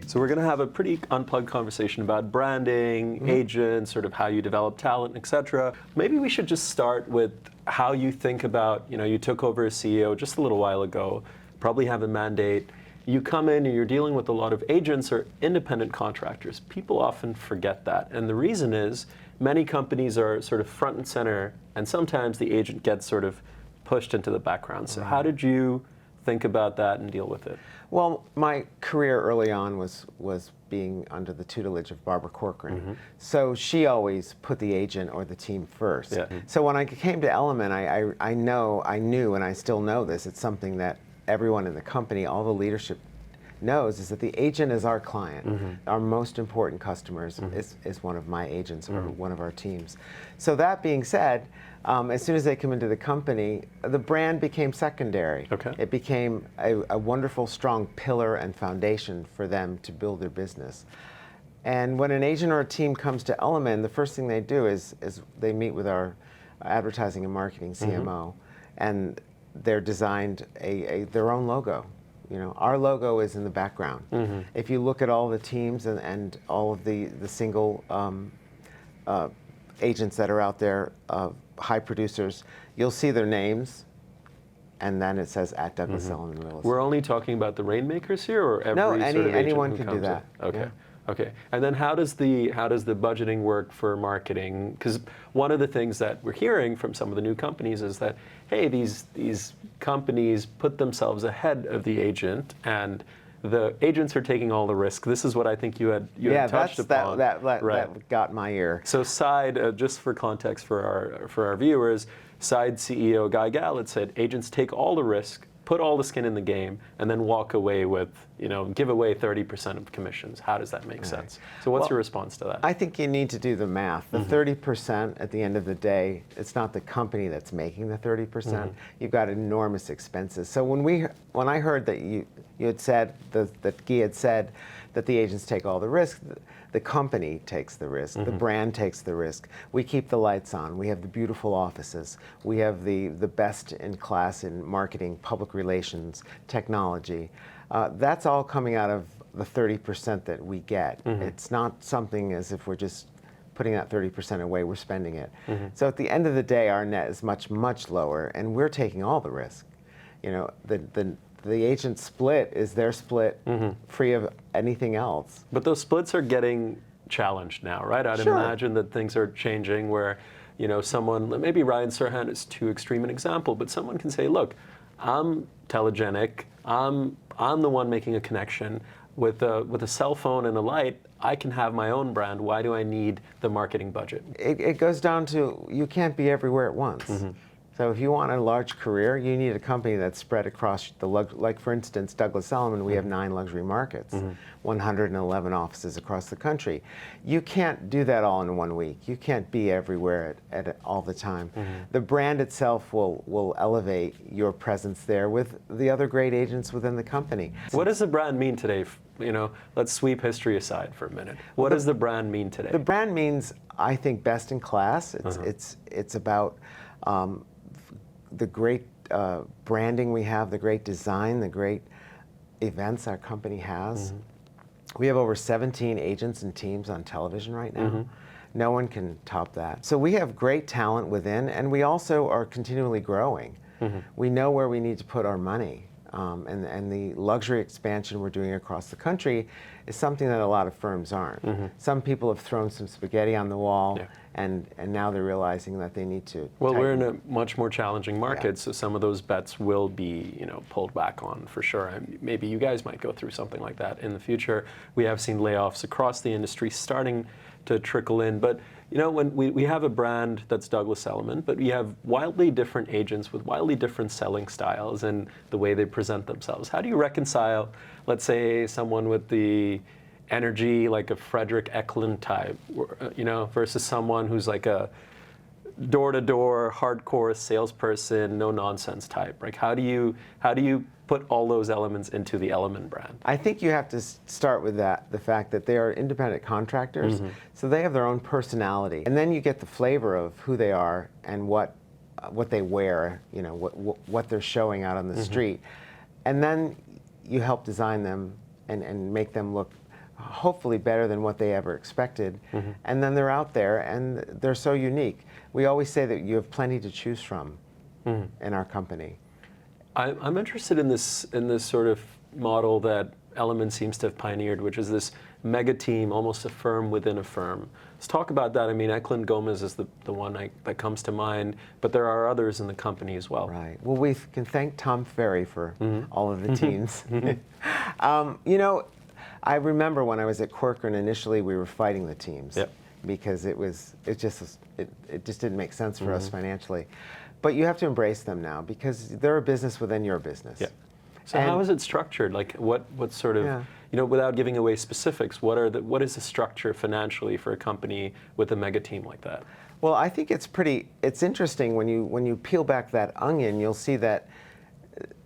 So we're going to have a pretty unplugged conversation about branding, agents, sort of how you develop talent, etc. Maybe we should just start with how you think about, you took over as CEO just a little while ago, probably have a mandate. You come in and you're dealing with a lot of agents or independent contractors. People often forget that. And the reason is many companies are sort of front and center, and sometimes the agent gets sort of pushed into the background. So how did you think about that and deal with it? Well, my career early on was being under the tutelage of Barbara Corcoran. So she always put the agent or the team first. Yeah. So when I came to Elliman, I knew, and I still know this, it's something that everyone in the company, all the leadership knows, is that the agent is our client. Our most important customers is one of my agents or one of our teams. So that being said, as soon as they come into the company, the brand became secondary. Okay. It became a wonderful, strong pillar and foundation for them to build their business. And when an agent or a team comes to Elliman, the first thing they do is they meet with our advertising and marketing CMO, and they're designed their own logo. Our logo is in the background. If you look at all the teams and all of the single agents that are out there, high producers, you'll see their names, and then it says at Douglas Elliman Real Estate. We're only talking about the Rainmakers here, or every No, sort of agent anyone who can do comes that. in? Okay. Yeah. Okay. And then how does the budgeting work for marketing? Because one of the things that we're hearing from some of the new companies is that, hey, these companies put themselves ahead of the agent, and the agents are taking all the risk. This is what I think you had touched upon. That got my ear. So just for context for our viewers, Side CEO Guy Gallant said agents take all the risk, put all the skin in the game, and then walk away with, give away 30% of commissions. How does that make sense? So what's your response to that? I think you need to do the math. The 30% at the end of the day, it's not the company that's making the 30%. You've got enormous expenses. So when I heard that you had said, that Guy had said that the agents take all the risk, the company takes the risk, the brand takes the risk. We keep the lights on. We have the beautiful offices. We have the best in class in marketing, public relations, technology. That's all coming out of the 30% that we get. It's not something as if we're just putting that 30% away, we're spending it. So at the end of the day, our net is much, much lower, and we're taking all the risk. The agent split is their split, free of anything else. But those splits are getting challenged now, right? I'd imagine that things are changing where, someone, maybe Ryan Serhant is too extreme an example, but someone can say, look, I'm telegenic, I'm the one making a connection. With a cell phone and a light, I can have my own brand. Why do I need the marketing budget? It goes down to, you can't be everywhere at once. So if you want a large career, you need a company that's spread across like for instance, Douglas Elliman, we have 9 luxury markets, 111 offices across the country. You can't do that all in one week. You can't be everywhere at all the time. The brand itself will elevate your presence there with the other great agents within the company. What does the brand mean today? Let's sweep history aside for a minute. What does the brand mean today? The brand means, I think, best in class. It's about the great branding we have, the great design, the great events our company has. We have over 17 agents and teams on television right now. No one can top that. So we have great talent within, and we also are continually growing. We know where we need to put our money. And the luxury expansion we're doing across the country is something that a lot of firms aren't. Some people have thrown some spaghetti on the wall, and now they're realizing that they need to. Well, we're in a much more challenging market, so some of those bets will be, pulled back on for sure. And maybe you guys might go through something like that in the future. We have seen layoffs across the industry starting to trickle in, but when we have a brand that's Douglas Elliman, but we have wildly different agents with wildly different selling styles and the way they present themselves. How do you reconcile, let's say, someone with the energy like a Frederick Eklund type, versus someone who's like a door-to-door, hardcore salesperson, no-nonsense type? Like, how do you put all those elements into the Elliman brand? I think you have to start with the fact that they are independent contractors, so they have their own personality. And then you get the flavor of who they are and what they wear, what they're showing out on the street. And then you help design them and make them look hopefully better than what they ever expected. And then they're out there and they're so unique. We always say that you have plenty to choose from in our company. I'm interested in this sort of model that Elliman seems to have pioneered, which is this mega team, almost a firm within a firm. Let's talk about that. I mean, Eklund Gomez is the one that comes to mind, but there are others in the company as well. Right. Well, we can thank Tom Ferry for all of the teams. You know, I remember when I was at Corcoran initially, we were fighting the teams because it just didn't make sense for us financially. But you have to embrace them now because they're a business within your business. Yeah. So how is it structured? Like what sort of, you know, without giving away specifics, what is the structure financially for a company with a mega team like that? Well, I think it's interesting when you peel back that onion, you'll see that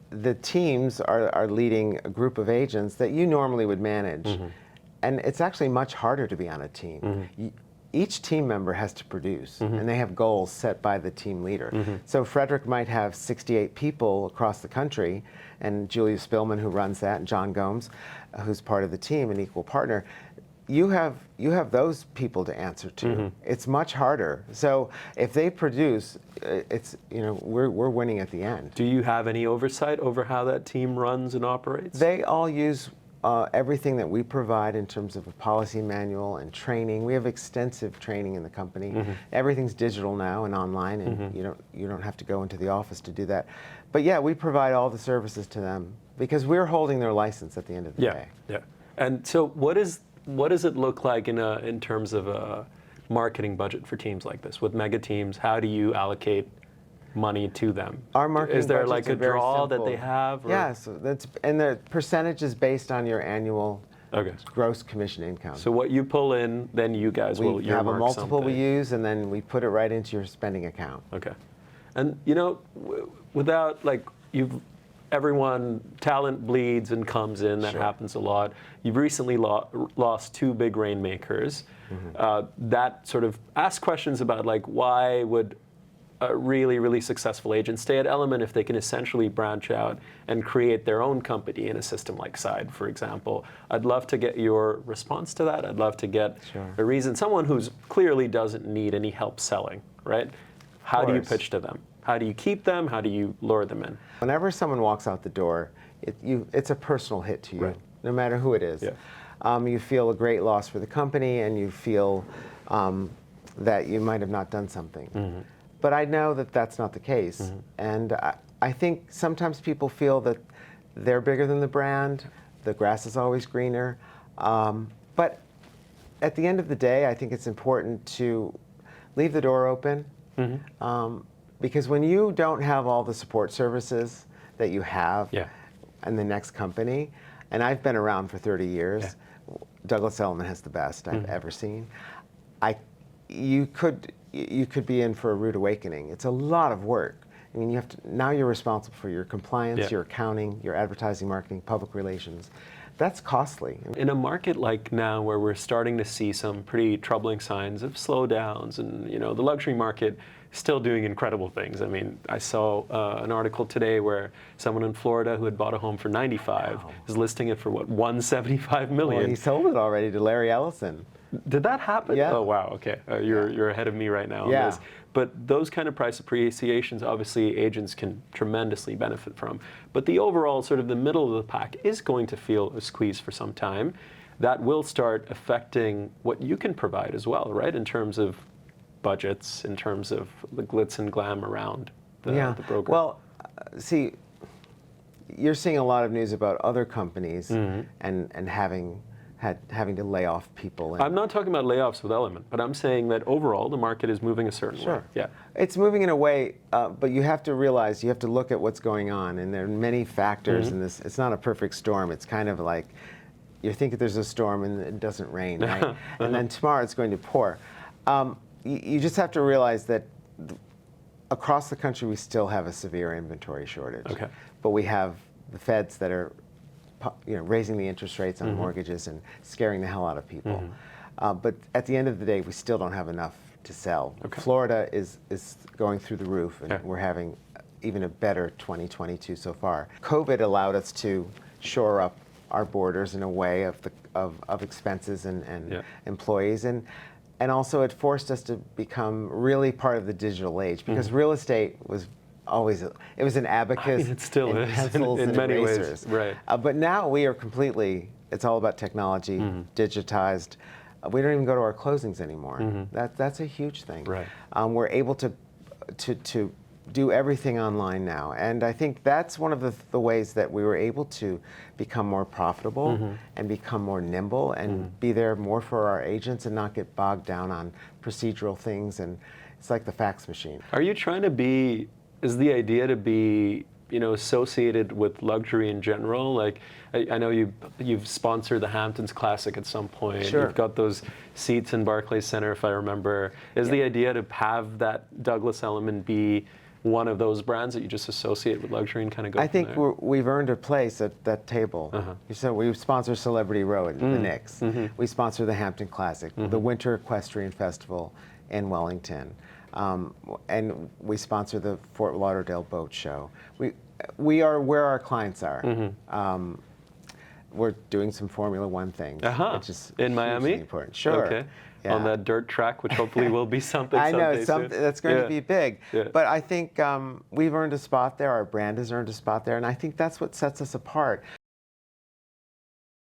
the teams are leading a group of agents that you normally would manage. And it's actually much harder to be on a team. Each team member has to produce, and they have goals set by the team leader. So Frederick might have 68 people across the country, and Julia Spillman, who runs that, and John Gomes, who's part of the team, an equal partner. You have those people to answer to. It's much harder. So if they produce, it's, you know, we're winning at the end. Do you have any oversight over how that team runs and operates? They all use everything that we provide in terms of a policy manual and training. We have extensive training in the company. Everything's digital now and online, and you don't have to go into the office to do that. But yeah, we provide all the services to them because we're holding their license at the end of the day. Yeah. And so what does it look like in terms of a marketing budget for teams like this? With mega teams, how do you allocate money to them? Our marketing is there budgets like a are very draw simple. that they have? Or? Yeah, so and the percentage is based on your annual gross commission income. So what you pull in, then you guys will We have a multiple something. we use, and then we put it right into your spending account. Okay. And you know, without like talent bleeds and comes in. That happens a lot. You've recently lost two big rainmakers. That sort of asks questions about like why would a really, really successful agent stay at Elliman if they can essentially branch out and create their own company in a system like Side, for example. I'd love to get your response to that. I'd love to get a reason. Someone who's clearly doesn't need any help selling, right? How do you pitch to them? How do you keep them? How do you lure them in? Whenever someone walks out the door, it's a personal hit to you, no matter who it is. You feel a great loss for the company, and you feel that you might have not done something. But I know that that's not the case. And I think sometimes people feel that they're bigger than the brand, the grass is always greener. But at the end of the day, I think it's important to leave the door open. Because when you don't have all the support services that you have in the next company, and I've been around for 30 years, Douglas Elliman has the best I've ever seen. You could be in for a rude awakening. It's a lot of work. I mean, now you're responsible for your compliance, your accounting, your advertising, marketing, public relations. That's costly. In a market like now where we're starting to see some pretty troubling signs of slowdowns, and you know, the luxury market is still doing incredible things. I mean, I saw an article today where someone in Florida who had bought a home for $95 is listing it for what, $175 million. Well, he sold it already to Larry Ellison. Did that happen? Yeah. Oh wow. Okay, you're ahead of me right now on this. But those kind of price appreciations, obviously, agents can tremendously benefit from. But the overall sort of the middle of the pack is going to feel a squeeze for some time. That will start affecting what you can provide as well, right? In terms of budgets, in terms of the glitz and glam around the broker. Well, see, you're seeing a lot of news about other companies and having to lay off people. I'm not talking about layoffs with Elliman, but I'm saying that overall the market is moving a certain way. Yeah, it's moving in a way, but you have to realize, you have to look at what's going on, and there are many factors in this. It's not a perfect storm. It's kind of like you think there's a storm and it doesn't rain, right? And then tomorrow it's going to pour. You just have to realize that across the country we still have a severe inventory shortage. But we have the feds that are raising the interest rates on mortgages and scaring the hell out of people. But at the end of the day, we still don't have enough to sell. Florida is going through the roof, and we're having even a better 2022 so far. COVID allowed us to shore up our borders in a way of expenses and Yeah. employees. And also it forced us to become really part of the digital age, because real estate was always, it was an abacus it still and is pencils in and many ways, erasers. right. But now we are completely, it's all about technology, digitized. We don't even go to our closings anymore. That's a huge thing. Right. We're able to do everything online now, and I think that's one of the ways that we were able to become more profitable and become more nimble and be there more for our agents and not get bogged down on procedural things. And it's like the fax machine. Are you trying to be, is the idea to be, associated with luxury in general? Like, I know you've sponsored the Hamptons Classic at some point. Sure. You've got those seats in Barclays Center, if I remember. Is the idea to have that Douglas Elliman be one of those brands that you just associate with luxury and kind of go I from think there? we've earned a place at that table. So we sponsor Celebrity Row at the Knicks. We sponsor the Hampton Classic, the Winter Equestrian Festival in Wellington. And we sponsor the Fort Lauderdale Boat Show. We are where our clients are. We're doing some Formula One things, which is in Miami? hugely important. Sure. Okay. Yeah. On that dirt track, which hopefully will be something I know, someday soon. that's going to be big. Yeah. But I think we've earned a spot there, our brand has earned a spot there, and I think that's what sets us apart.